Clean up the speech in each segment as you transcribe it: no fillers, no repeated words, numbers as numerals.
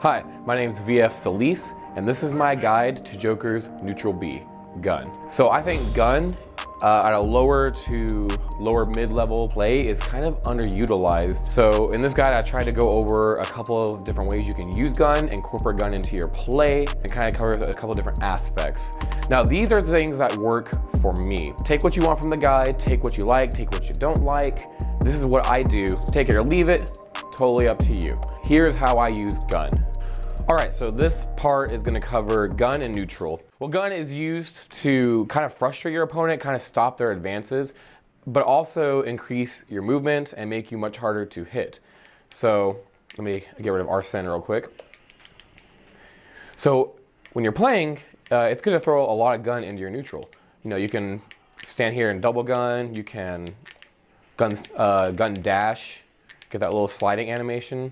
Hi, my name is VF Solis, and this is my guide to Joker's neutral B, gun. So I think gun at a lower to lower mid-level play is kind of underutilized. So in this guide, I tried to go over a couple of different ways you can use gun, incorporate gun into your play, and kind of cover a couple of different aspects. Now, these are things that work for me. Take what you want from the guide, take what you like, take what you don't like. This is what I do. Take it or leave it, totally up to you. Here's how I use gun. All right, so this part is gonna cover gun and neutral. Well, gun is used to kind of frustrate your opponent, kind of stop their advances, but also increase your movement and make you much harder to hit. So let me get rid of Arsene real quick. So when you're playing, it's good to throw a lot of gun into your neutral. You know, you can stand here and double gun, you can gun dash, get that little sliding animation.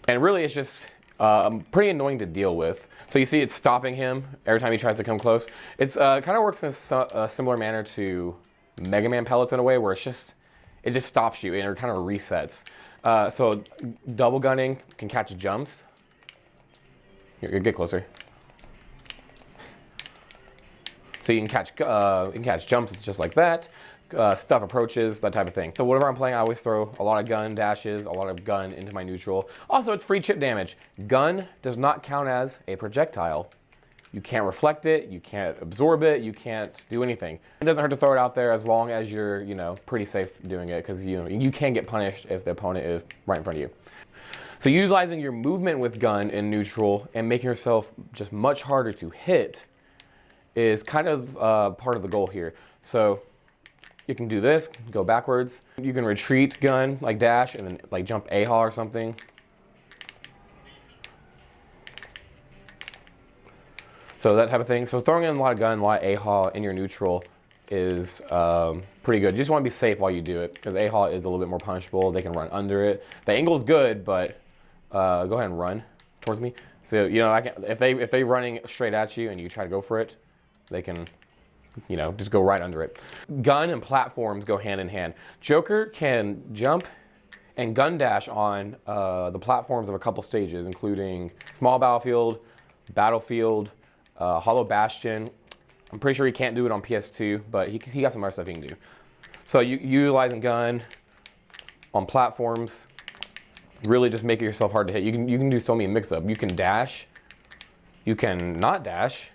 And really, it's just pretty annoying to deal with. So you see it's stopping him every time he tries to come close. It's kind of works in a similar manner to Mega Man pellets in a way, where it just stops you and it kind of resets. So double gunning can catch jumps. Here, get closer. So you can catch jumps just like that. Stuff approaches, that type of thing. So whenever I'm playing, I always throw a lot of gun dashes, a lot of gun into my neutral. Also, it's free chip damage. Gun does not count as a projectile. You can't reflect it, you can't absorb it, you can't do anything. It doesn't hurt to throw it out there as long as you're, pretty safe doing it, because you can get punished if the opponent is right in front of you. So utilizing your movement with gun in neutral and making yourself just much harder to hit is kind of part of the goal here. So you can do this, go backwards. You can retreat gun, like dash, and then like jump A-haw or something. So that type of thing. So throwing in a lot of gun, a lot of A-haw in your neutral is pretty good. You just want to be safe while you do it, because A-haw is a little bit more punishable. They can run under it. The angle's good, but go ahead and run towards me. So if they're running straight at you and you try to go for it, they can just go right under it. Gun and platforms go hand in hand. Joker can jump and gun dash on the platforms of a couple stages, including Small Battlefield, Hollow Bastion. I'm pretty sure he can't do it on PS2, but he got some other stuff he can do. So utilizing gun on platforms, really just make it yourself hard to hit. You can do so many mix-up. You can dash, you can not dash,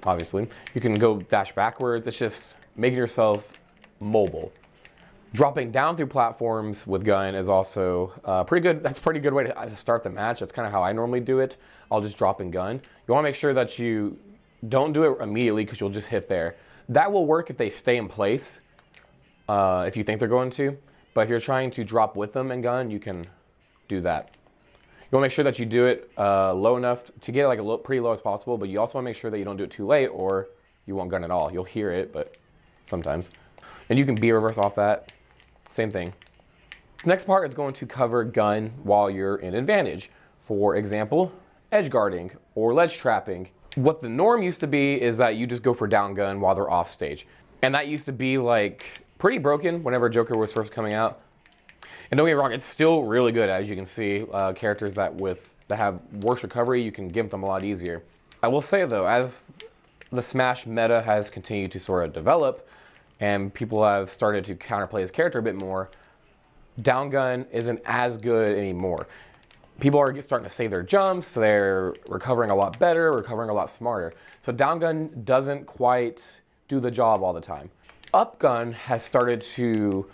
obviously. You can go dash backwards. It's just making yourself mobile. Dropping down through platforms with gun is also pretty good. That's a pretty good way to start the match. That's kind of how I normally do it. I'll just drop in gun. You want to make sure that you don't do it immediately, because you'll just hit there. That will work if they stay in place, if you think they're going to. But if you're trying to drop with them in gun, you can do that. You want to make sure that you do it low enough to get it like pretty low as possible, but you also want to make sure that you don't do it too late, or you won't gun at all. You'll hear it, but sometimes. And you can B reverse off that. Same thing. The next part is going to cover gun while you're in advantage. For example, edge guarding or ledge trapping. What the norm used to be is that you just go for down gun while they're off stage. And that used to be like pretty broken whenever Joker was first coming out. And don't get me wrong, it's still really good, as you can see. Characters that have worse recovery, you can give them a lot easier. I will say though, as the Smash meta has continued to sort of develop, and people have started to counterplay his character a bit more, down gun isn't as good anymore. People are starting to save their jumps, so they're recovering a lot better, recovering a lot smarter. So down gun doesn't quite do the job all the time. Up gun has started to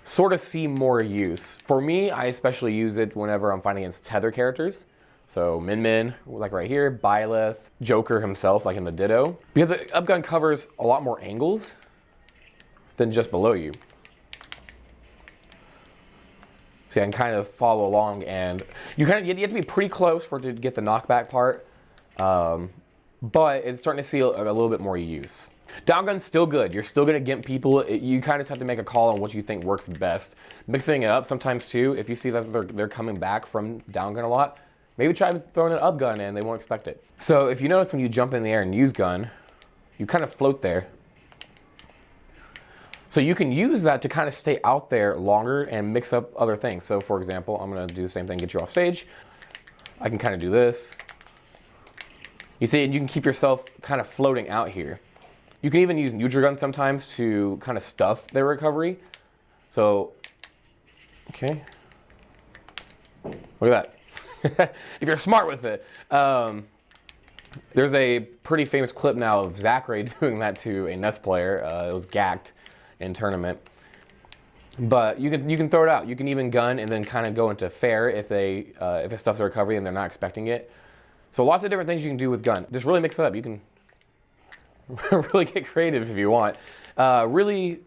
sort of see more use. For me, I especially use it whenever I'm fighting against tether characters. So Min, like right here, Byleth, Joker himself, like in the Ditto. Because the upgun covers a lot more angles than just below you. So you can kind of follow along, and you have to be pretty close to get the knockback part. But it's starting to see a little bit more use. Down gun's still good. You're still gonna get people. You kind of just have to make a call on what you think works best. Mixing it up sometimes too. If you see that they're coming back from down gun a lot, maybe try throwing an up gun and they won't expect it. So if you notice when you jump in the air and use gun, you kind of float there. So you can use that to kind of stay out there longer and mix up other things. So for example, I'm gonna do the same thing, get you off stage. I can kind of do this. You see, you can keep yourself kind of floating out here. You can even use neutral gun sometimes to kind of stuff their recovery. So, okay. Look at that. If you're smart with it. There's a pretty famous clip now of Zachary doing that to a NES player. It was gacked in tournament. But you can throw it out. You can even gun and then kind of go into fair if it stuffs their recovery and they're not expecting it. So lots of different things you can do with gun. Just really mix it up. You can really get creative if you want. Really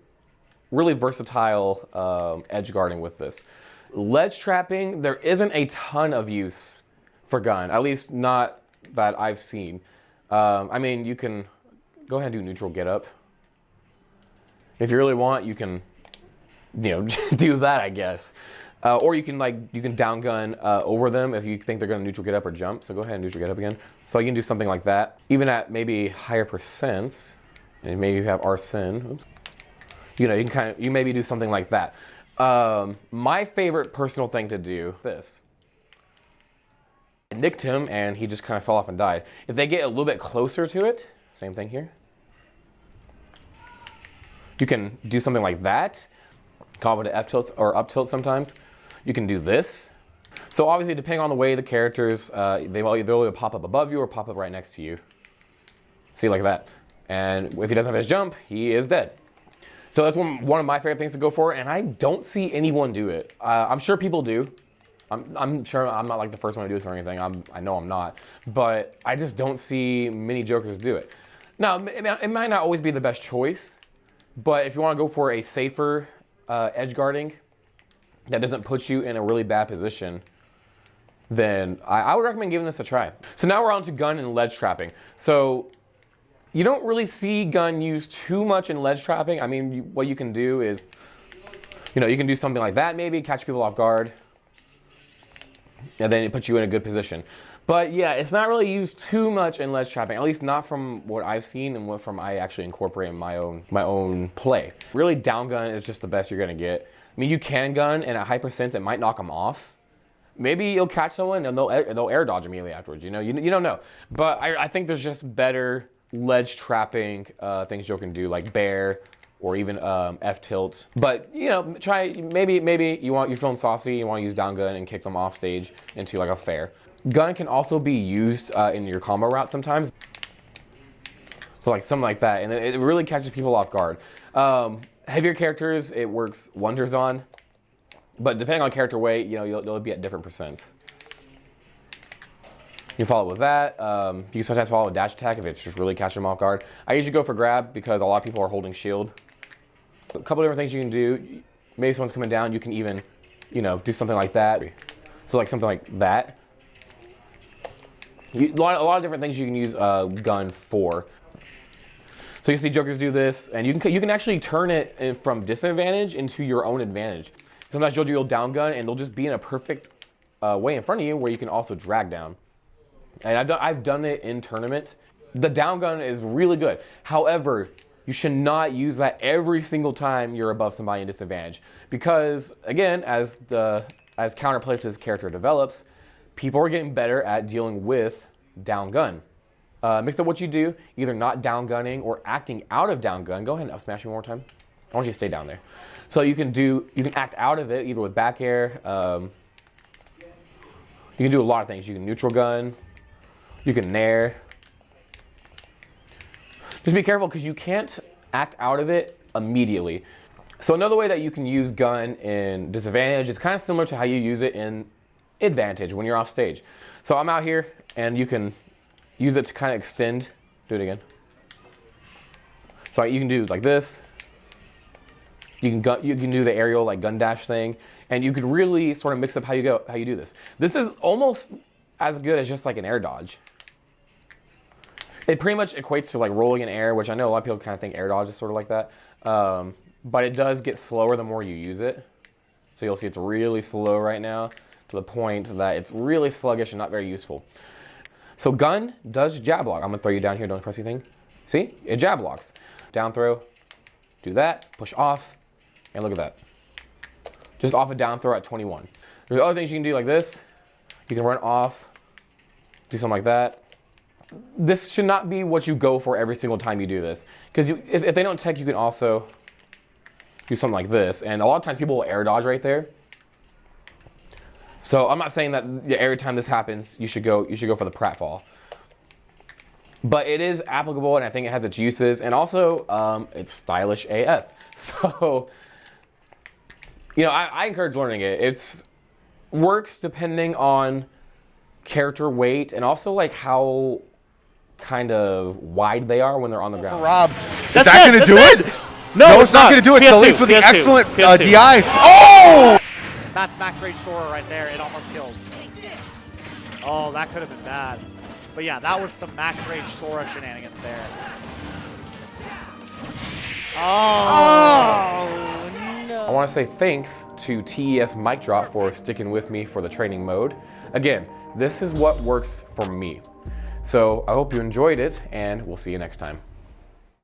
versatile edge guarding with this. Ledge trapping, there isn't a ton of use for gun, at least not that I've seen. I mean, you can go ahead and do neutral get up. If you really want, you can, do that, I guess. Or you can down gun over them if you think they're going to neutral get up or jump. So go ahead and neutral get up again. So you can do something like that. Even at maybe higher percents, and maybe you have arsen. Oops. You maybe do something like that. My favorite personal thing to do, this. I nicked him and he just kind of fell off and died. If they get a little bit closer to it, same thing here. You can do something like that. Call it an F tilt or up tilt sometimes. You can do this. So obviously, depending on the way the characters, they'll either pop up above you or pop up right next to you. See, like that. And if he doesn't have his jump, he is dead. So that's one of my favorite things to go for, and I don't see anyone do it. I'm sure people do. I'm sure I'm not like the first one to do this or anything. I know I'm not, but I just don't see many jokers do it. Now, it might not always be the best choice, but if you want to go for a safer edge guarding that doesn't put you in a really bad position, then I would recommend giving this a try. So now we're on to gun and ledge trapping. So you don't really see gun used too much in ledge trapping. I mean, what you can do is, you can do something like that maybe, catch people off guard, and then it puts you in a good position. But yeah, it's not really used too much in ledge trapping, at least not from what I've seen and what from I actually incorporate in my own play. Really, down gun is just the best you're gonna get. I mean, you can gun, and at high percents, it might knock them off. Maybe you'll catch someone and they'll air dodge immediately afterwards. You don't know. But I think there's just better ledge trapping things you can do, like bear or even F tilt. But try maybe you're feeling saucy, you want to use down gun and kick them off stage into like a fair. Gun can also be used in your combo route sometimes. So like something like that, and it really catches people off guard. Heavier characters, it works wonders on, but depending on character weight, you'll be at different percents. You can follow with that. You can sometimes follow a dash attack if it's just really catching them off guard. I usually go for grab because a lot of people are holding shield. A couple different things you can do. Maybe someone's coming down, you can even, do something like that. So like something like that. A lot of different things you can use gun for. So you see jokers do this, and you can actually turn it from disadvantage into your own advantage. Sometimes you'll down gun, and they'll just be in a perfect way in front of you where you can also drag down. And I've done it in tournament. The down gun is really good. However, you should not use that every single time you're above somebody in disadvantage, because again, as counterplay to this character develops, people are getting better at dealing with down gun. Mix up what you do, either not down gunning or acting out of down gun. Go ahead and up smash me one more time. I want you to stay down there. So you can act out of it either with back air. You can do a lot of things. You can neutral gun. You can nair. Just be careful because you can't act out of it immediately. So another way that you can use gun in disadvantage is kind of similar to how you use it in advantage when you're off stage. So I'm out here and you can use it to kind of extend. Do it again. So you can do like this. You can do the aerial like gun dash thing, and you could really sort of mix up how you do this. This is almost as good as just like an air dodge. It pretty much equates to like rolling in air, which I know a lot of people kind of think air dodge is sort of like that. But it does get slower the more you use it. So you'll see it's really slow right now to the point that it's really sluggish and not very useful. So gun does jab block. I'm gonna throw you down here, don't press anything. See, it jab blocks. Down throw, do that, push off, and look at that. Just off a down throw at 21. There's other things you can do like this. You can run off do something like that. This should not be what you go for every single time you do this. Because if they don't tech, you can also do something like this. And a lot of times people will air dodge right there. So I'm not saying that every time this happens, you should go for the pratfall. But it is applicable, and I think it has its uses. And also, it's stylish AF. So, you know, I encourage learning it. It's works depending on character weight and also like how kind of wide they are when they're on the ground. For Rob, is that going to do it? No, it's not going to do it. Solis with the excellent DI. Oh! That's max rage Sora right there. It almost killed. Oh, that could have been bad. But yeah, that was some max rage Sora shenanigans there. Oh, no. I want to say thanks to TES Mic Drop for sticking with me for the training mode. Again, this is what works for me. So I hope you enjoyed it, and we'll see you next time.